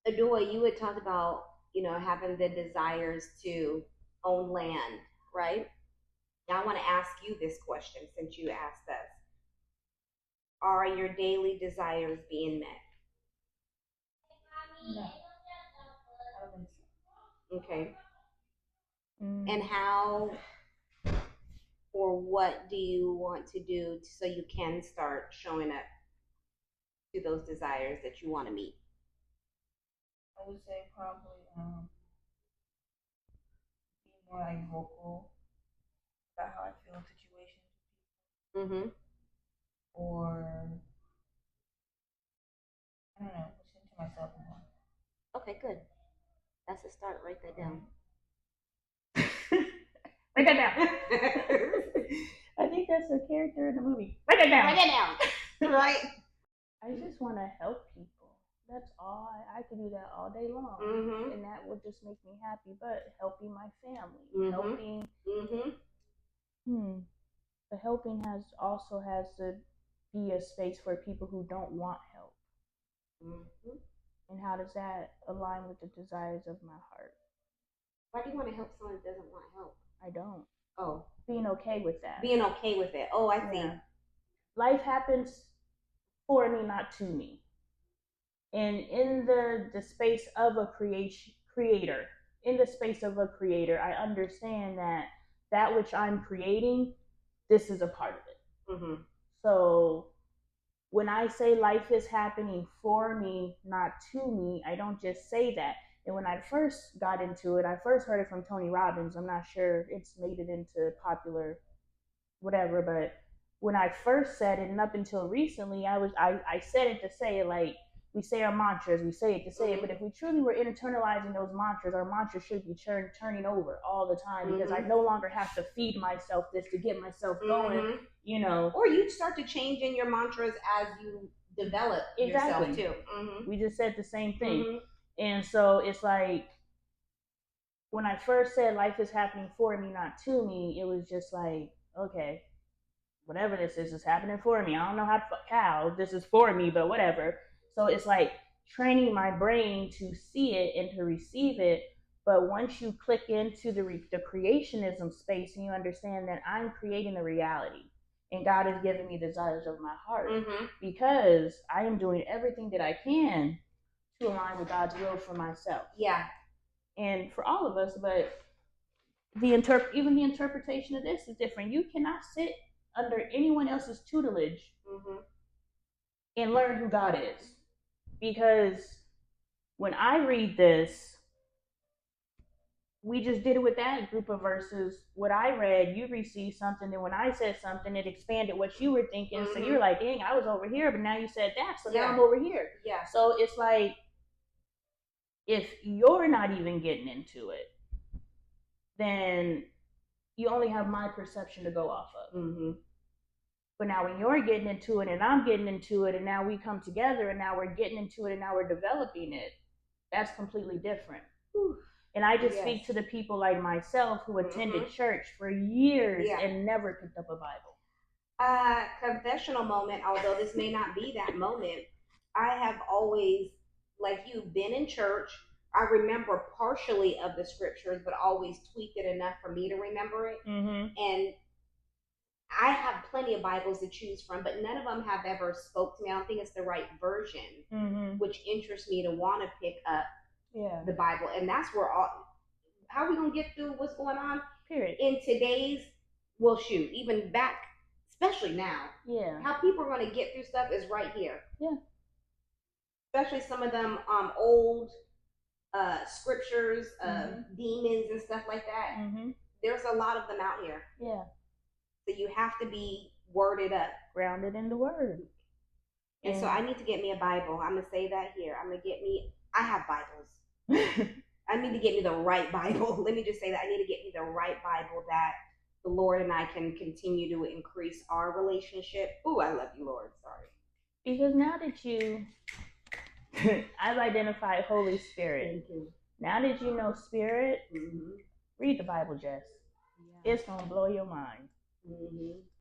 Adora, you had talked about, having the desires to own land, right? Now I want to ask you this question since you asked us. Are your daily desires being met? No, I don't think Okay. so. And how or what do you want to do so you can start showing up to those desires that you want to meet? I would say probably be more like vocal about how I feel in situations, Mm-hmm. or I don't know, listen to myself more. Okay, good. That's a start. Write that down. Write that down. I think that's a character in the movie. Write that down. Write that down. Right. I just want to help people. That's all. I could do that all day long, Mm-hmm. and that would just make me happy. But helping my family, Mm-hmm. helping, Mm-hmm. the helping has to be a space for people who don't want help. Mm-hmm. And how does that align with the desires of my heart? Why do you want to help someone that doesn't want help? I don't. Oh, Being okay with that. being okay with it. Oh, I see. Yeah. Life happens for me, not to me. And in the space of a creator, in the space of a creator, I understand that which I'm creating, this is a part of it. Mm-hmm. So when I say life is happening for me, not to me, I don't just say that. And when I first got into it, I first heard it from Tony Robbins. I'm not sure it's made it into popular whatever, but when I first said it and up until recently, I said it to say it like we say our mantras, we say it to say it, but if we truly were internalizing those mantras, our mantras should be turning over all the time because I no longer have to feed myself this to get myself going, Or you start to change in your mantras as you develop yourself too. We just said the same thing. And so it's like when I first said life is happening for me, not to me, it was just like, okay, whatever this is happening for me. I don't know how this is for me, but whatever. So it's like training my brain to see it and to receive it. But once you click into the creationism space and you understand that I'm creating the reality and God has given me the desires of my heart because I am doing everything that I can to align with God's will for myself. Yeah. And for all of us, but even the interpretation of this is different. You cannot sit under anyone else's tutelage and learn who God is. Because when I read this, we just did it with that group of verses. What I read, you received something, and when I said something, it expanded what you were thinking. So you're like, dang, I was over here, but now you said that, so now I'm over here. Yeah. So it's like, if you're not even getting into it, then you only have my perception to go off of. But now when you're getting into it and I'm getting into it and now we come together and now we're getting into it and now we're developing it, that's completely different. And I just speak to the people like myself who attended church for years and never picked up a Bible. Confessional moment, although this may not be that moment, I have always, like you, been in church. I remember partially of the scriptures, but always tweaked it enough for me to remember it. And I have plenty of Bibles to choose from, but none of them have ever spoke to me. I don't think it's the right version, which interests me to want to pick up the Bible. And that's where how are we going to get through what's going on? Period. In today's, well, shoot, even back, especially now. Yeah. How people are going to get through stuff is right here. Yeah. Especially some of them old scriptures, demons and stuff like that. There's a lot of them out here. Yeah. So you have to be worded up. Grounded in the word. And so I need to get me a Bible. I'm going to say that here. I have Bibles. I need to get me the right Bible. Let me just say that. I need to get me the right Bible that the Lord and I can continue to increase our relationship. Ooh, I love you, Lord. Sorry. Because now that I've identified Holy Spirit. Thank you. Now that you know Spirit, read the Bible, Jess. Yeah. It's going to blow your mind.